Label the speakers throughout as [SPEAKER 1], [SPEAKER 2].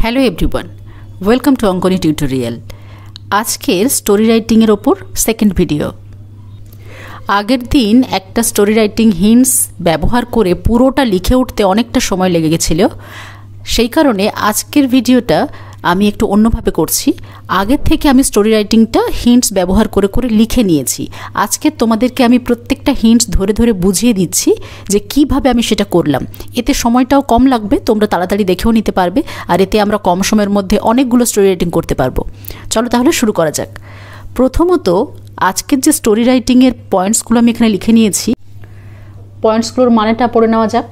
[SPEAKER 1] Hello everyone, welcome to Ankoni tutorial. আজকের story রাইটিংয়ের ওপর সেকেন্ড ভিডিও। আগের দিন একটা স্টোরি রাইটিং হিন্টস ব্যবহার করে পুরোটা লিখে উঠতে অনেকটা সময় লেগে গেছিলো। সেই কারণে আজকের ভিডিওটা আমি একটু অন্যভাবে করছি। আগের থেকে আমি স্টোরি রাইটিংটা হিন্টস ব্যবহার করে করে লিখে নিয়েছি। আজকে তোমাদেরকে আমি প্রত্যেকটা হিন্টস ধরে ধরে বুঝিয়ে দিচ্ছি যে কিভাবে আমি সেটা করলাম। এতে সময়টাও কম লাগবে, তোমরা তাড়াতাড়ি দেখেও নিতে পারবে, আর এতে আমরা কম সময়ের মধ্যে অনেকগুলো স্টোরি রাইটিং করতে পারবো। চলো তাহলে শুরু করা যাক। প্রথমত আজকের যে স্টোরি রাইটিংয়ের পয়েন্টসগুলো আমি এখানে লিখে নিয়েছি, পয়েন্টসগুলোর মানেটা পড়ে নেওয়া যাক।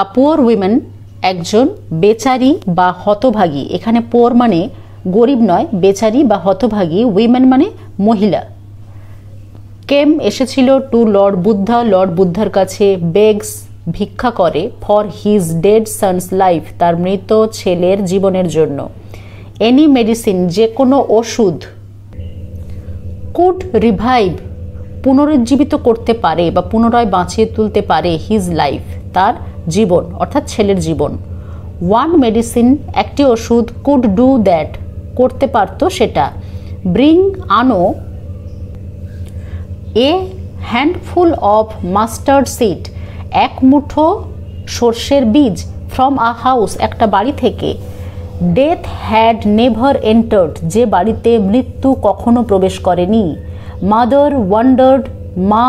[SPEAKER 1] আ পুয়ার উইমেন, একজন বেচারি বা হতভাগী। এখানে পোর মানে গরিব নয়, বেচারি বা হতভাগী। উইমেন মানে মহিলা। কেম এসেছিল টু লর্ড বুদ্ধা, লর্ড বুদ্ধার কাছে। বেগস ভিক্ষা করে for his dead son's life, তার মৃত ছেলের জীবনের জন্য। এনি মেডিসিন, যে কোনো ওষুধ। কুড রিভাইভ, পুনরুজ্জীবিত করতে পারে বা পুনরায় বাঁচিয়ে তুলতে পারে হিজ লাইফ, তার জীবন অর্থাৎ ছেলের জীবন। ওয়ান মেডিসিন, একটি ওষুধ। কুড ডু দ্যাট, করতে পারতো সেটা। ব্রিং, আনো। A handful of mustard seed, এক মুঠো সর্ষের বীজ। ফ্রম আ হাউস, একটা বাড়ি থেকে। ডেথ হ্যাড নেভার এন্টার্ড, যে বাড়িতে মৃত্যু কখনো প্রবেশ করেনি। মাদার ওয়ান্ডার্ড, মা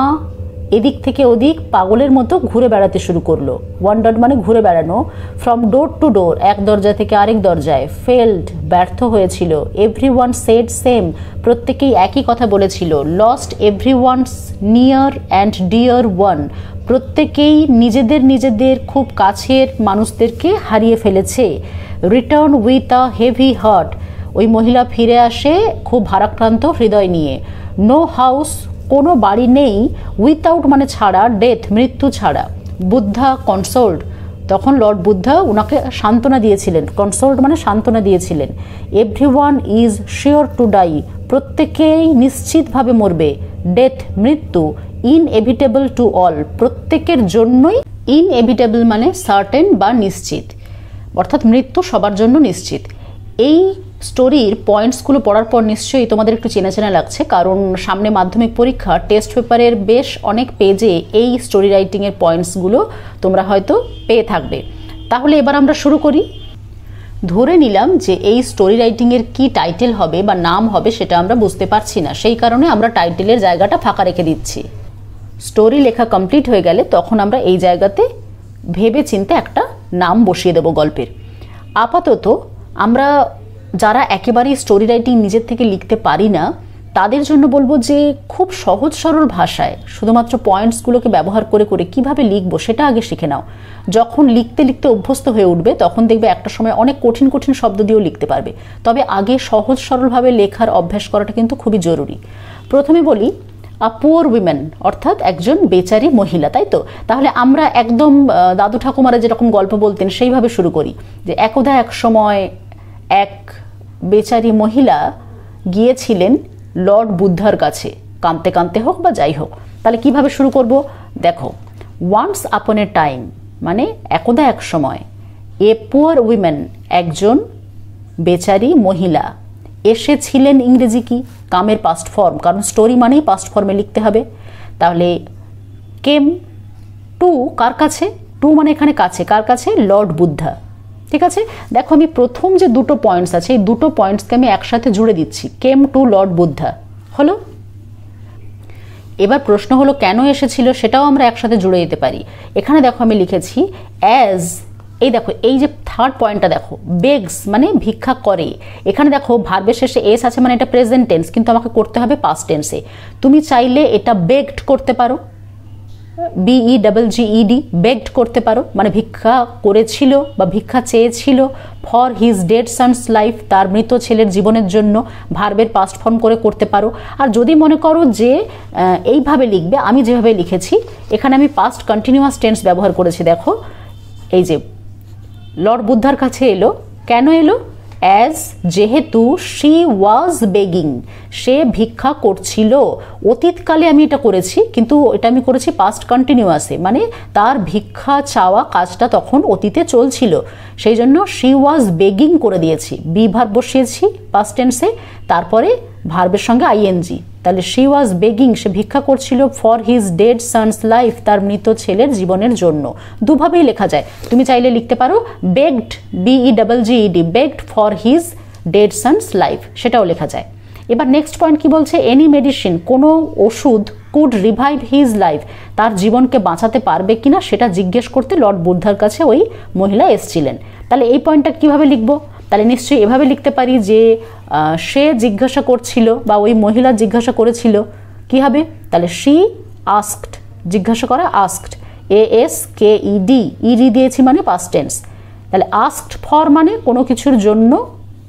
[SPEAKER 1] এদিক থেকে ওদিক পাগলের মতো ঘুরে বেড়াতে শুরু করলো। ওয়ান্ডার্ড মানে ঘুরে বেড়ানো। ফ্রম ডোর টু ডোর, এক দরজা থেকে আরেক দরজায়। ফেল্ড, ব্যর্থ হয়েছিল। এভরিওয়ান সেড সেম, প্রত্যেকেই একই কথা বলেছিল। Lost everyone's near and deer one, প্রত্যেকেই নিজেদের খুব কাছের মানুষদেরকে হারিয়ে ফেলেছে। Return with a heavy heart, ওই মহিলা ফিরে আসে খুব ভারাক্রান্ত হৃদয় নিয়ে। নো হাউস, কোনো বাড়ি নেই। উইথআউট মানে ছাড়া, ডেথ মৃত্যু ছাড়া। বুদ্ধা কনসোল্ড, তখন লর্ড বুদ্ধা ওনাকে সান্ত্বনা দিয়েছিলেন। কনসোল্ড মানে সান্ত্বনা দিয়েছিলেন। Everyone is sure to die, প্রত্যেকেই নিশ্চিতভাবে মরবে। ডেথ মৃত্যু। ইনএভিটেবল টু অল, প্রত্যেকের জন্যই। ইনএভিটেবল মানে সার্টেন বা নিশ্চিত, অর্থাৎ মৃত্যু সবার জন্য নিশ্চিত। এই স্টোরির পয়েন্টসগুলো পড়ার পর নিশ্চয়ই তোমাদের একটু চেনা চেনা লাগছে, কারণ সামনে মাধ্যমিক পরীক্ষা টেস্ট পেপারের বেশ অনেক পেজে এই স্টোরি রাইটিংয়ের পয়েন্টসগুলো তোমরা হয়তো পেয়ে থাকবে। তাহলে এবার আমরা শুরু করি। ধরে নিলাম যে এই স্টোরি রাইটিংয়ের কি টাইটেল হবে বা নাম হবে সেটা আমরা বুঝতে পারছি না, সেই কারণে আমরা টাইটেলের জায়গাটা ফাঁকা রেখে দিচ্ছি। স্টোরি লেখা কমপ্লিট হয়ে গেলে তখন আমরা এই জায়গাতে ভেবে চিন্তে একটা নাম বসিয়ে দেব গল্পের। আপাতত আমরা যারা একেবারেই স্টোরি রাইটিং নিজের থেকে লিখতে পারি না তাদের জন্য বলবো যে খুব সহজ সরল ভাষায় শুধুমাত্র পয়েন্টসগুলোকে ব্যবহার করে করে কিভাবে লিখবো সেটা আগে শিখে নাও। যখন লিখতে লিখতে অভ্যস্ত হয়ে উঠবে তখন দেখবে একটা সময় অনেক কঠিন কঠিন শব্দ দিয়েও লিখতে পারবে। তবে আগে সহজ সরলভাবে লেখার অভ্যাস করাটা কিন্তু খুবই জরুরি। প্রথমে বলি আ পুয়ার উইমেন, অর্থাৎ একজন বেচারি মহিলা, তাই তো? তাহলে আমরা একদম দাদু ঠাকুমারা যেরকম গল্প বলতেন সেইভাবে শুরু করি যে একদা এক সময় এক বেচারি মহিলা গিয়েছিলেন লর্ড বুদ্ধার কাছে, কাঁদতে কাঁদতে হোক বা যাই হোক। তাহলে কিভাবে শুরু করব দেখো। ওয়ান্স আপন এ টাইম মানে একদা এক সময়। এ পুয়ার উইমেন, একজন বেচারি মহিলা। এসেছিলেন ইংরেজি কি? কামের পাস্ট ফর্ম, কারণ স্টোরি মানেই পাস্ট ফর্মে লিখতে হবে। তাহলে কেম টু, কার কাছে? টু মানে এখানে কাছে, কার কাছে? লর্ড বুদ্ধা। ঠিক আছে, দেখো আমি প্রথম যে দুটো পয়েন্টস আছে এই দুটো পয়েন্টসকে আমি একসাথে জুড়ে দিচ্ছি। কেম টু লর্ড বুদ্ধা হলো। এবার প্রশ্ন হলো কেন এসেছিল সেটাও আমরা একসাথে জুড়ে দিতে পারি। এখানে দেখো আমি লিখেছি অ্যাজ, এই দেখো এই যে থার্ড পয়েন্টটা দেখো, বেগস মানে ভিক্ষা করে। এখানে দেখো ভার্বের শেষে এস আছে মানে এটা প্রেজেন্ট টেন্স, কিন্তু আমাকে করতে হবে পাস্ট টেন্সে। তুমি চাইলে এটা বেগড করতে পারো, BEGGED, বেগড করতে পারো মানে ভিক্ষা করেছিল বা ভিক্ষা চেয়েছিল। For his dead son's life, তার মৃত ছেলের জীবনের জন্য, ভার্বের পাস্ট ফর্ম করে করতে পারো। আর যদি মনে করো যে এইভাবে লিখবে, আমি যেভাবে লিখেছি এখানে আমি পাস্ট কন্টিনিউয়াস টেন্স ব্যবহার করেছি। দেখো এই যে লর্ড বুদ্ধার কাছে এলো, কেন এলো? অ্যাজ যেহেতু শি ওয়াজ বেগিং, সে ভিক্ষা করছিল। অতীতকালে আমি এটা করেছি, কিন্তু এটা আমি করেছি পাস্ট কন্টিনিউয়াসে, মানে তার ভিক্ষা চাওয়া কাজটা তখন অতীতে চলছিল, সেই জন্য শি ওয়াজ বেগিং করে দিয়েছি, বি ভার্ব বসিয়েছি পাস্ট টেন্সে, তারপরে ভার্বের সঙ্গে আইএনজি। তাহলে শি ওয়াজ বেগিং, সে ভিক্ষা করছিল for his dead sons life, তার মৃত ছেলের জীবনের জন্য। দুভাবেই লেখা যায়, তুমি চাইলে লিখতে পারো begged, BEGGED, begged for his dead sons life, সেটাও লেখা যায়। এবার নেক্সট পয়েন্ট কি বলছে, এনি মেডিসিন, কোনো ওষুধ, কুড রিভাইভ হিজ লাইফ, তার জীবনকে বাঁচাতে পারবে কিনা সেটা জিজ্ঞেস করতে লর্ড বুদ্ধার কাছে ওই মহিলা এসছিলেন। তাহলে এই পয়েন্টটা কিভাবে লিখবো? তাহলে নিশ্চয়ই এভাবে লিখতে পারি যে সে জিজ্ঞাসা করছিল বা ওই মহিলা জিজ্ঞাসা করেছিল, কি হবে? তাহলে শি আস্কড, জিজ্ঞাসা করা আস্কড, ASKED, ইডি দিয়েছি মানে পাস্ট টেন্স। তাহলে আস্কড ফর মানে কোনো কিছুর জন্য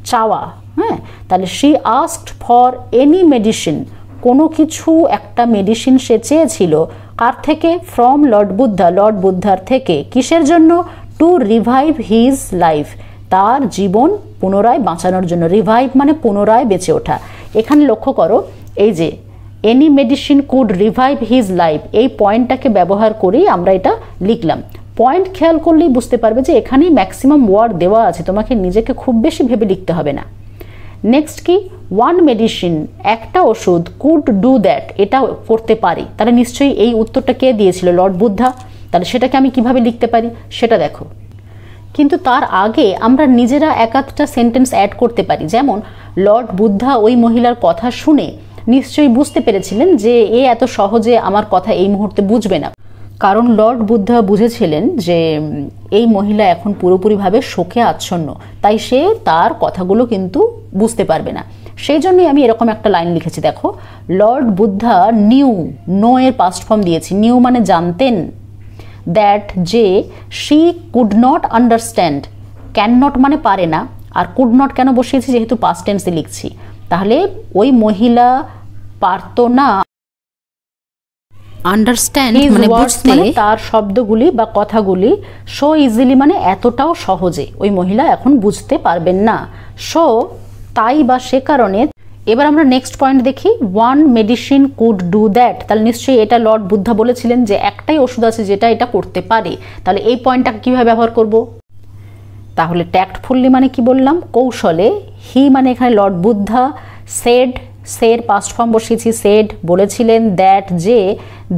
[SPEAKER 1] চাওয়া, হ্যাঁ, তাহলে she asked for any medicine, কোনো কিছু একটা মেডিসিন সে চেয়েছিল, কার থেকে? ফ্রম লর্ড বুদ্ধা, লর্ড বুদ্ধার থেকে। কিসের জন্য? টু রিভাইভ হিজ লাইফ, তার জীবন পুনরায় বাঁচানোর জন্য। রিভাইভ মানে পুনরায় বেঁচে ওঠা। এখানে লক্ষ্য করো, এই যে any medicine could revive his life, এই পয়েন্টটাকে ব্যবহার করেই আমরা এটা লিখলাম। পয়েন্ট খেয়াল করলেই বুঝতে পারবে যে এখানে ম্যাক্সিমাম ওয়ার্ড দেওয়া আছে, তোমাকে নিজেকে খুব বেশি ভেবে লিখতে হবে না। নেক্সট কি? ওয়ান মেডিসিন, একটা ওষুধ, কুড ডু দ্যাট, এটা করতে পারে। তাহলে নিশ্চয়ই এই উত্তরটা কে দিয়েছিল? লর্ড বুদ্ধা। তাহলে সেটাকে আমি কিভাবে লিখতে পারি সেটা দেখো। কিন্তু তার আগে আমরা নিজেরা এক আধটা সেন্টেন্স অ্যাড করতে পারি। যেমন লর্ড বুদ্ধা ওই মহিলার কথা শুনে নিশ্চয়ই বুঝতে পেরেছিলেন যে এ এত সহজে আমার কথা এই মুহূর্তে বুঝবে না, কারণ লর্ড বুদ্ধা বুঝেছিলেন যে এই মহিলা এখন পুরোপুরিভাবে শোকে আচ্ছন্ন, তাই সে তার কথাগুলো কিন্তু বুঝতে পারবে না। সেই জন্যই আমি এরকম একটা লাইন লিখেছি, দেখো, লর্ড বুদ্ধা নিউ, নো এর পাস্ট ফর্ম দিয়েছি, নিউ মানে জানতেন, দ্যাট যে she could not understand, can not মানে পারে না, আর কুড নট কেন বসিয়েছি? যেহেতু পাস্ট টেন্সে লিখছি, তাহলে ওই মহিলা পারতো না আন্ডারস্ট্যান্ড মানে বুঝতে, তার শব্দগুলি বা কথাগুলি সো ইজিলি মানে এতটাও সহজে ওই মহিলা এখন বুঝতে পারবেন না। সো তাই বা সে কারণে। এবার আমরা নেক্সট পয়েন্ট দেখি, one medicine could do that, তাহলে নিশ্চয়ই এটা লর্ড বুদ্ধা বলেছিলেন যে একটাই ওষুধ আছে যেটা এটা করতে পারে। তাহলে এই পয়েন্টটাকে কিভাবে ব্যবহার করব? তাহলে ট্যাক্টফুলি মানে কি বললাম? কৌশলে। হি মানে এখানে লর্ড বুদ্ধা, সেড, সের পাস্ট ফর্ম বসিয়েছি, সেড, বলেছিলেন, দ্যাট যে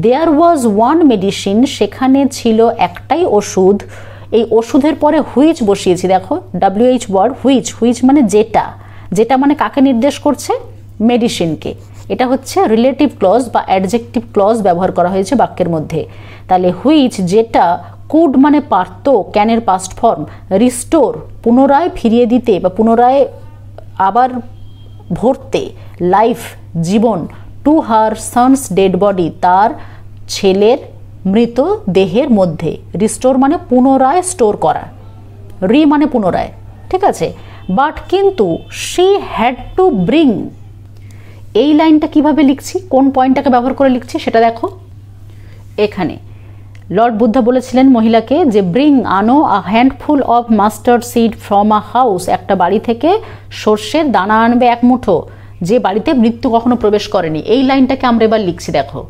[SPEAKER 1] দেয়ার ওয়াজ ওয়ান মেডিসিন, সেখানে ছিল একটাই ওষুধ। এই ওষুধের পরে হুইচ বসিয়েছি, দেখো WH ওয়ার্ড, হুইচ, হুইচ মানে যেটা, যেটা মানে কাকে নির্দেশ করছে? মেডিসিনকে। এটা হচ্ছে রিলেটিভ ক্লজ বা অ্যাডজেক্টিভ ক্লজ ব্যবহার করা হয়েছে বাক্যের মধ্যে। তাহলে হুইচ যেটা, কুড মানে পারত, ক্যানের পাস্ট ফর্ম, রিস্টোর পুনরায় ফিরিয়ে দিতে বা পুনরায় আবার ভরতে, লাইফ জীবন, to her son's dead body, তার ছেলের মৃত দেহের মধ্যে। রিস্টোর মানে পুনরায় স্টোর করা, রি মানে পুনরায়, ঠিক আছে। বাট কিন্তু শি হ্যাড টু ব্রিং, এই লাইনটা কিভাবে লিখছি, কোন পয়েন্টটাকে ব্যবহার করে লিখছি সেটা দেখো। এখানে লর্ড বুদ্ধা বলেছিলেন মহিলাকে যে ব্রিং, আনো আ handful of mustard seed from a house, একটা বাড়ি থেকে সর্ষের দানা আনবে এক মুঠো, যে বাড়িতে মৃত্যু কখনো প্রবেশ করেনি। এই লাইনটাকে আমরা এবার লিখছি, দেখো,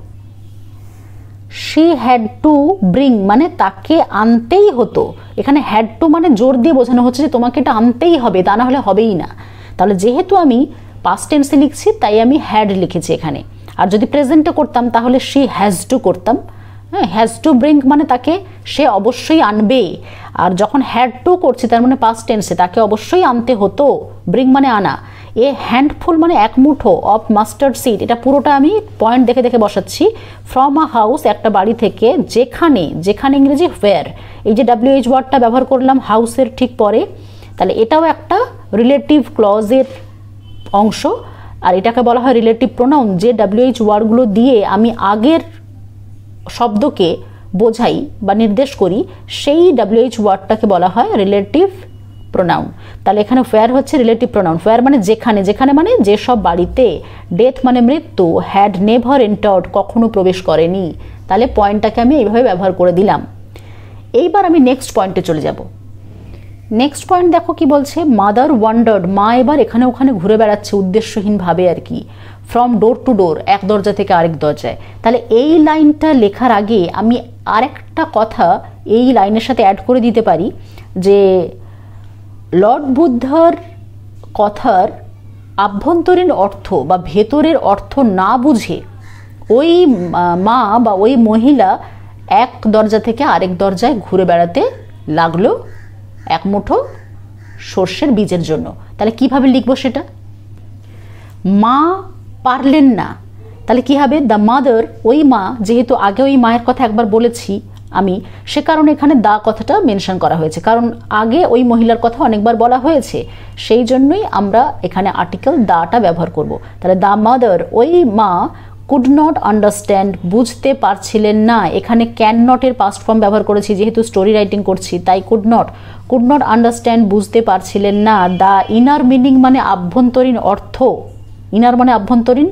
[SPEAKER 1] শি হ্যাড টু ব্রিং মানে তাকে আনতেই হতো। এখানে হ্যাড টু মানে জোর দিয়ে বোঝানো হচ্ছে যে তোমাকে এটা আনতেই হবে, তা না হলে হবেই না। তাহলে যেহেতু আমি পাস্ট টেন্সে লিখছি তাই আমি হ্যাড লিখেছি এখানে, আর যদি প্রেজেন্টে করতাম তাহলে শি হ্যাজ টু করতাম। হ্যাঁ, হ্যাজ টু ব্রিং মানে তাকে সে অবশ্যই আনবে, আর যখন হ্যাড টু করছি তার মানে পাস্ট টেন্সে, তাকে অবশ্যই আনতে হতো। ব্রিং মানে আনা। এ হ্যান্ডফুল মানে এক মুঠো, অফ মাস্টার্ড সিড, এটা পুরোটা আমি পয়েন্ট দেখে দেখে বসাচ্ছি। ফ্রম আ হাউস একটা বাড়ি থেকে, যেখানে, যেখানে ইংরেজি হোয়ার, এই যে WH ওয়ার্ডটা ব্যবহার করলাম হাউসের ঠিক পরে, তাহলে এটাও একটা রিলেটিভ ক্লজের অংশ, আর এটাকে বলা হয় রিলেটিভ প্রোনাউন। যে WH ওয়ার্ডগুলো দিয়ে আমি আগের শব্দকে বোঝাই বা নির্দেশ করি, সেই WH ওয়ার্ডটাকে বলা হয় রিলেটিভ প্রোনাউন। তাহলে এখানে হোয়ার হচ্ছে রিলেটিভ প্রোনাউন। হোয়ার মানে যেখানে, যেখানে মানে যেসব বাড়িতে, ডেথ মানে মৃত্যু, হ্যাড নেভার এন্টার্ড কখনো প্রবেশ করেনি। তাহলে পয়েন্টটাকে আমি এইভাবে ব্যবহার করে দিলাম। এইবার আমি নেক্সট পয়েন্টে চলে যাব। নেক্সট পয়েন্ট দেখো কি বলছে, মাদার ওয়ান্ডার্ড, মা এবার এখানে ওখানে ঘুরে বেড়াচ্ছে উদ্দেশ্যহীনভাবে আর কি, ফ্রম ডোর টু ডোর, এক দরজা থেকে আরেক দরজায়। তাহলে এই লাইনটা লেখার আগে আমি আরেকটা কথা এই লাইনের সাথে অ্যাড করে দিতে পারি যে লর্ড বুদ্ধার কথার আভ্যন্তরীণ অর্থ বা ভেতরের অর্থ না বুঝে ওই মা বা ওই মহিলা এক দরজা থেকে আরেক দরজায় ঘুরে বেড়াতে লাগলো এক মুঠো সর্ষের বীজের জন্য। তাহলে কিভাবে লিখবো সেটা? মা পারলেন না, তাহলে কি হবে? দ্য মাদার, ওই মা, যেহেতু আগে ওই মায়ের কথা একবার বলেছি আমি, সে কারণে এখানে দা কথাটা মেনশন করা হয়েছে, কারণ আগে ওই মহিলার কথা অনেকবার বলা হয়েছে, সেই জন্যই আমরা এখানে আর্টিকেল দাটা ব্যবহার করব। তাহলে দ্য মাদার, ওই মা, কুড নট আন্ডারস্ট্যান্ড, বুঝতে পারছিলেন না। এখানে ক্যান নটের পাস্ট ফর্ম ব্যবহার করেছি, যেহেতু স্টোরি রাইটিং করছি, তাই কুড নট আন্ডারস্ট্যান্ড, বুঝতে পারছিলেন না। দ্য ইনার মিনিং মানে আভ্যন্তরীণ অর্থ, ইনার মানে আভ্যন্তরীণ,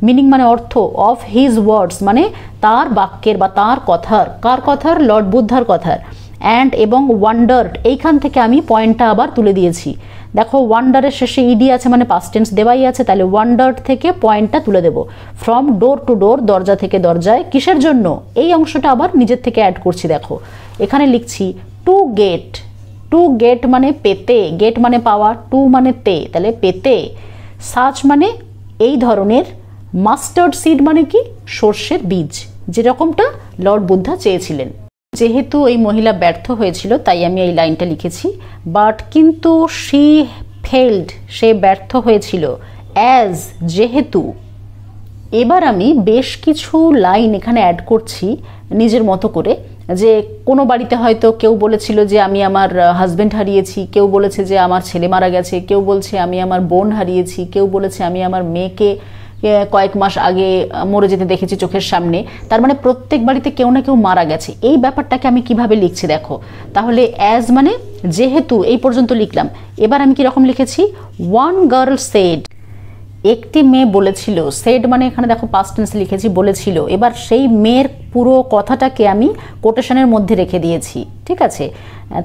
[SPEAKER 1] মিনিং মানে অর্থ, অফ হিজ ওয়ার্ডস মানে তার বাক্যের বা তার কথার, কার কথার? লর্ড বুদ্ধার কথার। অ্যান্ড এবং ওয়ান্ডার্ড, এইখান থেকে আমি পয়েন্টটা আবার তুলে দিয়েছি। দেখো ওয়ান্ডারের শেষে ইডি আছে মানে পাস্ট টেন্স দেওয়াই আছে, তাহলে ওয়ান্ডার্ড থেকে পয়েন্টটা তুলে দেব। ফ্রম ডোর টু ডোর, দরজা থেকে দরজায়, কিসের জন্য? এই অংশটা আবার নিজের থেকে অ্যাড করছি। দেখো এখানে লিখছি টু গেট, টু গেট মানে পেতে, গেট মানে পাওয়া, টু মানে তে, তাহলে পেতে, সাচ মানে এই ধরনের, মাস্টার্ড সিড মানে কি? সর্ষের বীজ, যেরকমটা লর্ড বুদ্ধা চেয়েছিলেন। যেহেতু এই মহিলা ব্যর্থ হয়েছিল তাই আমি এই লাইনটা লিখেছি, বাট কিন্তু শি ফেইল্ড, সে ব্যর্থ হয়েছিল, অ্যাজ যেহেতু। এবার আমি বেশ কিছু লাইন এখানে অ্যাড করছি নিজের মতো করে, যে কোনো বাড়িতে হয়তো কেউ বলেছিল যে আমি আমার হাজব্যান্ড হারিয়েছি, কেউ বলেছে যে আমার ছেলে মারা গেছে, কেউ বলছে আমি আমার বোন হারিয়েছি, কেউ বলেছে আমি আমার মেয়েকে কয়েক মাস আগে মরে যেতে দেখেছি চোখের সামনে। তার মানে প্রত্যেক বাড়িতে কেউ না কেউ মারা গেছে। এই ব্যাপারটাকে আমি কিভাবে লিখছি দেখো, তাহলে অ্যাজ মানে যেহেতু, এই পর্যন্ত লিখলাম। এবার আমি কিরকম লিখেছি? ওয়ান গার্ল সেড, একটি মেয়ে বলেছিল, সেড মানে এখানে দেখো পাস্ট টেন্সে লিখেছি বলেছিল। এবার সেই মেয়ের পুরো কথাটাকে আমি কোটেশনের মধ্যে রেখে দিয়েছি, ঠিক আছে?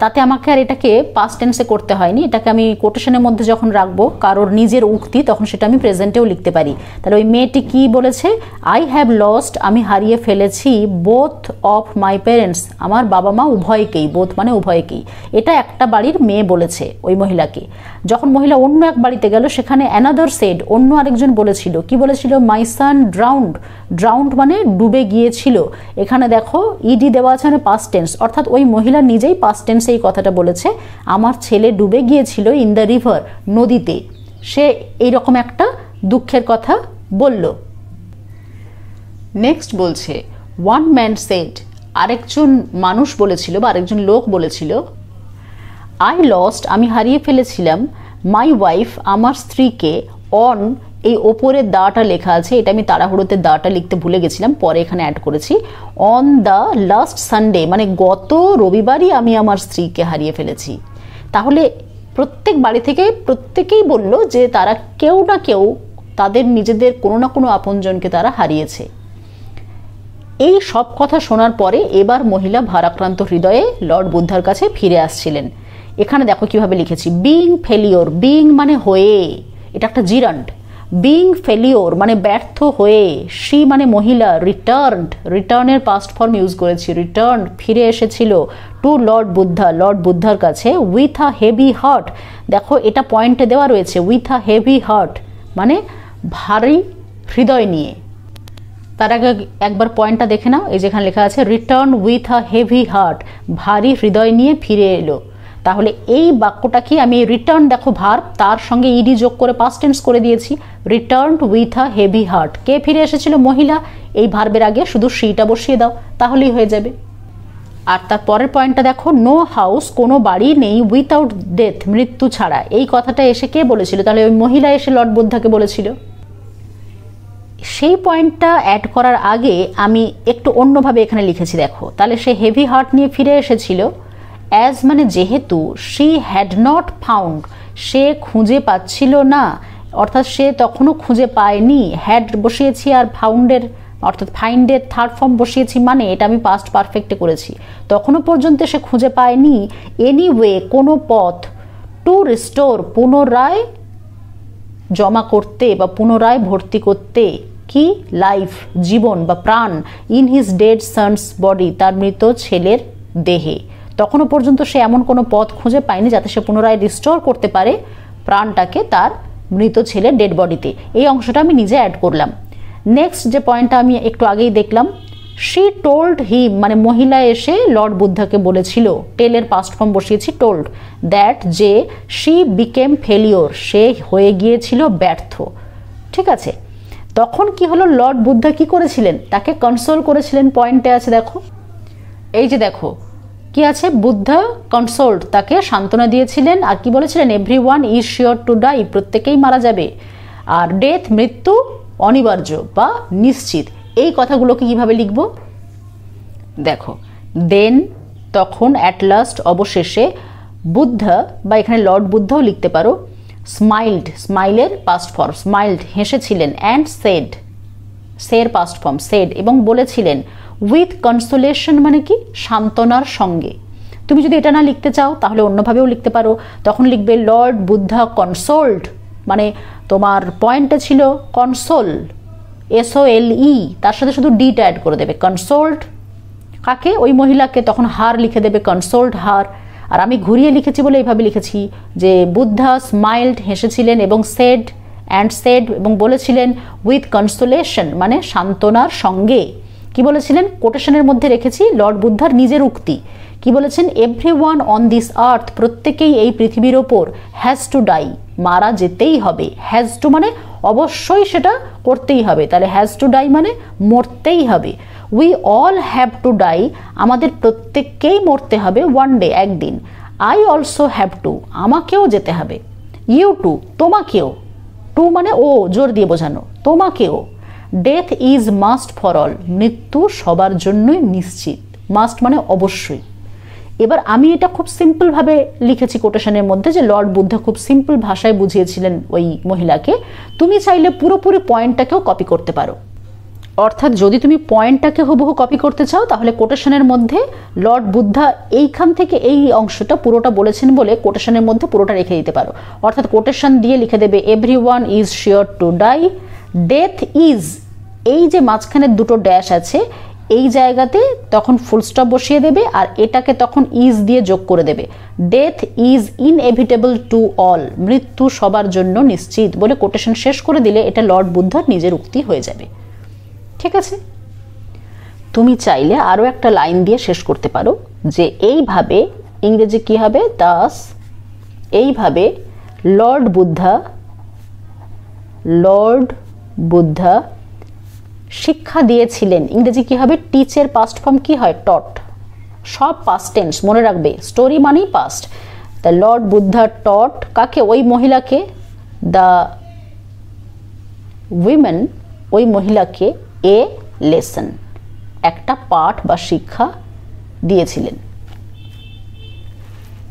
[SPEAKER 1] তাতে আমাকে আর এটাকে পাস্ট টেন্সে করতে হয়নি, এটাকে আমি কোটেশনের মধ্যে যখন রাখবো কারোর নিজের উক্তি, তখন সেটা আমি প্রেজেন্টেও লিখতে পারি। তাহলে ওই মেয়েটি কি বলেছে? আই হ্যাভ লস্ট, আমি হারিয়ে ফেলেছি, বোথ অফ মাই প্যারেন্টস, আমার বাবা মা উভয়কেই, বোথ মানে উভয়কেই। এটা একটা বাড়ির মেয়ে বলেছে ওই মহিলাকে। যখন মহিলা অন্য এক বাড়িতে গেল সেখানে অ্যানাদার সেড, অন্য আরেকজন বলেছিল, কি বলেছিল? মাই সান ড্রাউন্ড, ড্রাউন্ড মানে ডুবে গিয়েছিল। এখানে দেখো ইডি দেওয়া আছে মানে পাস্ট টেন্স, অর্থাৎ ওই মহিলা নিজেই পাস্ট টেন্সে এই কথাটা বলেছে, আমার ছেলে ডুবে গিয়েছিল ইন দ্য রিভার, নদীতে। সে এইরকম একটা দুঃখের কথা বলল। নেক্সট বলছে ওয়ান ম্যান সেড, আরেকজন মানুষ বলেছিল বা আরেকজন লোক বলেছিল, আই লস্ট, আমি হারিয়ে ফেলেছিলাম, মাই ওয়াইফ, আমার স্ত্রীকে, অন, এই ওপরের দাটা লেখা আছে, এটা আমি তাড়াহুড়োতে দাটা লিখতে ভুলে গেছিলাম, পরে এখানে অ্যাড করেছি, অন দ্য লাস্ট সানডে মানে গত রবিবারই আমি আমার স্ত্রীকে হারিয়ে ফেলেছি। তাহলে প্রত্যেক বাড়ি থেকে প্রত্যেকেই বলল যে তারা কেউ না কেউ তাদের নিজেদের কোনো না কোনো আপনজনকে তারা হারিয়েছে। এই সব কথা শোনার পরে এবার মহিলা ভারাক্রান্ত হৃদয়ে লর্ড বুদ্ধার কাছে ফিরে আসছিলেন। এখানে দেখো কিভাবে লিখেছি, বিইং ফেলিওর, বিইং মানে হয়ে, এটা একটা জিরান্ড, বিইং ফেলিওর মানে ব্যর্থ হয়ে, শি মানে মহিলা, রিটার্নড, রিটার্নের পাস্ট ফর্ম ইউজ করেছি, রিটার্নড ফিরে এসেছিল, টু লর্ড বুদ্ধা, লর্ড বুদ্ধার কাছে, উইথ আ হেভি হার্ট, দেখো এটা পয়েন্টে দেওয়া রয়েছে, উইথ আ হেভি হার্ট মানে ভারী হৃদয় নিয়ে। তার আগে একবার পয়েন্টটা দেখে নাও, এই যেখানে লেখা আছে return with a heavy heart, ভারী হৃদয় নিয়ে ফিরে এলো। তাহলে এই বাক্যটা কি, আমি রিটার্ন দেখো ভার্ব, তার সঙ্গে ইডি যোগ করে পাস্ট টেন্স করে দিয়েছি, returned with a heavy heart. কে ফিরে এসেছিল? মহিলা। এই ভার্বের আগে শুধু সিটা বসিয়ে দাও তাহলেই হয়ে যাবে। আর তার পরের পয়েন্টটা দেখো, নো হাউস, কোনো বাড়ি নেই, উইথাউট ডেথ, মৃত্যু ছাড়া। এই কথাটা এসে কে বলেছিল? তাহলে ওই মহিলা এসে লর্ড বুদ্ধাকে বলেছিল। সেই পয়েন্টটা অ্যাড করার আগে আমি একটু অন্যভাবে এখানে লিখেছি দেখো, তাহলে সে হেভি হার্ট নিয়ে ফিরে এসেছিল, অ্যাজ মানে যেহেতু, শি হ্যাড নট ফাউন্ড, সে খুঁজে পাচ্ছিল না, অর্থাৎ সে তখনও খুঁজে পায়নি, হ্যাড বসিয়েছি আর ফাউন্ডের অর্থাৎ ফাইন্ডের থার্ড ফর্ম বসিয়েছি মানে এটা আমি পাস্ট পারফেক্টে করেছি। তখনও পর্যন্ত সে খুঁজে পায়নি এনিওয়ে কোনো পথ টু রিস্টোর পুনরায় জমা করতে বা পুনরায় ভর্তি করতে কি লাইফ জীবন বা প্রাণ in his dead sons body তার মৃত ছেলের দেহে। তখনও পর্যন্ত সে এমন কোনো পথ খুঁজে পায়নি যাতে সে পুনরায় রিস্টোর করতে পারে প্রাণটাকে তার মৃত ছেলের ডেড বডিতে। এই অংশটা আমি নিজে অ্যাড করলাম। নেক্সট যে পয়েন্টটা আমি একটু আগেই দেখলাম, শি টোল্ড হিম মানে মহিলা এসে লর্ড বুদ্ধাকে বলেছিল, টেলের পাস্ট ফর্ম বসিয়েছি টোল্ড, দ্যাট যে শি বিকেম ফেলিওর সে হয়ে গিয়েছিল ব্যর্থ। ঠিক আছে, তখন কি হলো, লর্ড বুদ্ধা কি করেছিলেন, তাকে কনসোল করেছিলেন। পয়েন্টে আছে দেখো, এই যে দেখো কি আছে, বুদ্ধা কনসোল্ড তাকে সান্ত্বনা দিয়েছিলেন। আর কি বলেছিলেন, everyone is sure to die প্রত্যেকেই মারা যাবে, আর ডেথ মৃত্যু অনিবার্য বা নিশ্চিত। এই কথাগুলোকে কিভাবে লিখব দেখো, দেন তখন অ্যাট লাস্ট অবশেষে বুদ্ধা বা এখানে লর্ড বুদ্ধাও লিখতে পারো, স্মাইল্ড স্মাইলের পাস্ট ফর্ম স্মাইল্ড হেসেছিলেন, অ্যান্ড সেড সের পাস্ট ফর্ম সেড এবং বলেছিলেন, উইথ কনসোলেশন মানে কি সান্ত্বনার সঙ্গে। তুমি যদি এটা না লিখতে চাও তাহলে অন্যভাবেও লিখতে পারো, তখন লিখবে লর্ড বুদ্ধা কনসোল্ড মানে তোমার পয়েন্টে ছিল কনসোল SOLE তার সাথে শুধু ডিটা অ্যাড করে দেবে, কনসোল্ড কাকে, ওই মহিলাকে, তখন হার লিখে দেবে কনসোল্ড হার। আর আমি ঘুরিয়ে লিখেছি বলে এইভাবে লিখেছি যে বুদ্ধা স্মাইল্ড হেসেছিলেন এবং সেড অ্যান্ড সেড এবং বলেছিলেন উইথ কনসোলেশন মানে সান্ত্বনার সঙ্গে। কি বলেছিলেন, কোটেশনের মধ্যে রেখেছি লর্ড বুদ্ধার নিজের উক্তি। কি বলেছেন, এভরিওয়ান অন দিস আর্থ প্রত্যেকেই এই পৃথিবীর ওপর হ্যাজ টু ডাই মারা যেতেই হবে। হ্যাজ টু মানে অবশ্যই সেটা করতেই হবে, তাহলে হ্যাজ টু ডাই মানে মরতেই হবে। We all have to die আমাদের প্রত্যেককেই মরতে হবে, ওয়ান ডে একদিন। আই অলসো হ্যাভ টু আমাকেও যেতে হবে, ইউ টু তোমাকেও, টু মানে ও জোর দিয়ে বোঝানো, তোমাকেও। Death is must for all মৃত্যু সবার জন্যই নিশ্চিত, মাস্ট মানে অবশ্যই। এবার আমি এটা খুব সিম্পলভাবে লিখেছি কোটেশনের মধ্যে যে লর্ড বুদ্ধা খুব সিম্পল ভাষায় বুঝিয়েছিলেন ওই মহিলাকে। তুমি চাইলে পুরোপুরি পয়েন্টটাকেও কপি করতে পারো, অর্থাৎ যদি তুমি পয়েন্টটাকে হুবহু কপি করতে চাও তাহলে কোটেশনের মধ্যে লর্ড বুদ্ধা এইখান থেকে এই অংশটা পুরোটা বলেছেন বলে কোটেশনের মধ্যে পুরোটা রেখে দিতে পারো। অর্থাৎ কোটেশন দিয়ে লিখে দেবে everyone is sure to die, death is, এই যে মাঝখানে দুটো ড্যাশ আছে এই জায়গাতে তখন ফুল স্টপ বসিয়ে দেবে আর এটাকে তখন ইজ দিয়ে যোগ করে দেবে, death is inevitable to all মৃত্যু সবার জন্য নিশ্চিত বলে কোটেশন শেষ করে দিলে এটা লর্ড বুদ্ধার নিজের উক্তি হয়ে যাবে। ঠিক আছে, তুমি চাইলে আরও একটা লাইন দিয়ে শেষ করতে পারো যে এইভাবে, ইংরেজি কি হবে, দাস, এইভাবে লর্ড বুদ্ধা শিক্ষা দিয়েছিলেন। ইংরেজি কি হবে, টিচের পাস্ট ফর্ম কি হয়, টট, সব পাস্ট টেন্স মনে রাখবে, স্টোরি মানেই পাস্ট। তা লর্ড বুদ্ধা টট কাকে, ওই মহিলাকে, দ্য উইমেন ওই মহিলাকে এ লেসন একটা পাঠ বা শিক্ষা দিয়েছিলেন।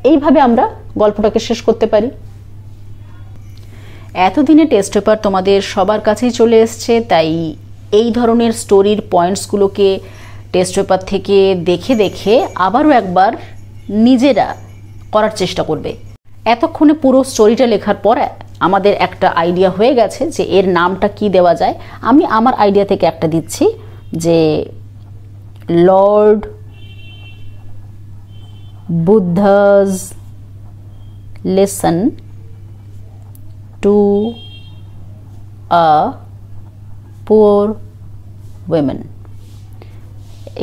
[SPEAKER 1] এইভাবে আমরা গল্পটাকে শেষ করতে পারি। এতদিনে টেস্ট পেপার তোমাদের সবার কাছেই চলে এসছে, তাই এই ধরনের স্টোরির পয়েন্টসগুলোকে টেস্ট পেপার থেকে দেখে দেখে আবারও একবার নিজেরা করার চেষ্টা করবে। এতক্ষণে পুরো স্টোরিটা লেখার পর আমাদের একটা আইডিয়া হয়ে গেছে যে এর নামটা কি দেওয়া যায়। আমি আমার আইডিয়া থেকে একটা দিচ্ছি যে Lord Buddha's lesson to a poor women,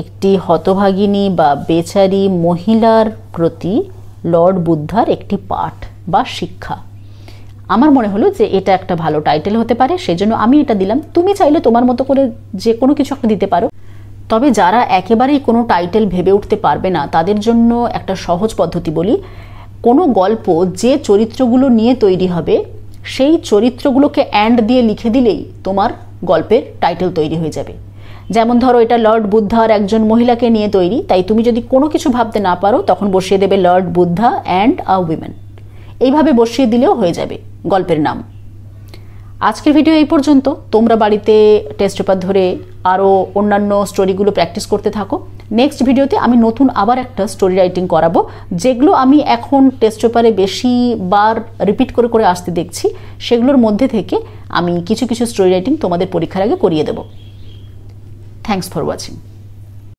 [SPEAKER 1] একটি হতভাগিনী বা বেচারি মহিলার প্রতি লর্ড বুদ্ধার একটি পাঠ বা শিক্ষা। আমার মনে হলো যে এটা একটা ভালো টাইটেল হতে পারে, সেজন্য আমি এটা দিলাম। তুমি চাইলে তোমার মতো করে যে কোনো কিছু একটা দিতে পারো। তবে যারা একেবারেই কোনো টাইটেল ভেবে উঠতে পারবে না তাদের জন্য একটা সহজ পদ্ধতি বলি, কোনো গল্প যে চরিত্রগুলো নিয়ে তৈরি হবে সেই চরিত্রগুলোকে অ্যান্ড দিয়ে লিখে দিলেই তোমার গল্পের টাইটেল তৈরি হয়ে যাবে। যেমন ধরো এটা লর্ড বুদ্ধা আর একজন মহিলাকে নিয়ে তৈরি, তাই তুমি যদি কোনো কিছু ভাবতে না পারো তখন বসিয়ে দেবে Lord Buddha and a women, এইভাবে বসিয়ে দিলেও হয়ে যাবে গল্পের নাম। আজকের ভিডিও এই পর্যন্ত। তোমরা বাড়িতে টেস্ট পেপার ধরে আরও অন্যান্য স্টোরিগুলো প্র্যাকটিস করতে থাকো। নেক্সট ভিডিওতে আমি নতুন আবার একটা স্টোরি রাইটিং করাবো, যেগুলো আমি এখন টেস্ট পেপারে বেশি বার রিপিট করে করে আসতে দেখছি, সেগুলোর মধ্যে থেকে আমি কিছু কিছু স্টোরি রাইটিং তোমাদের পরীক্ষার আগে করিয়ে দেব। Thanks for watching.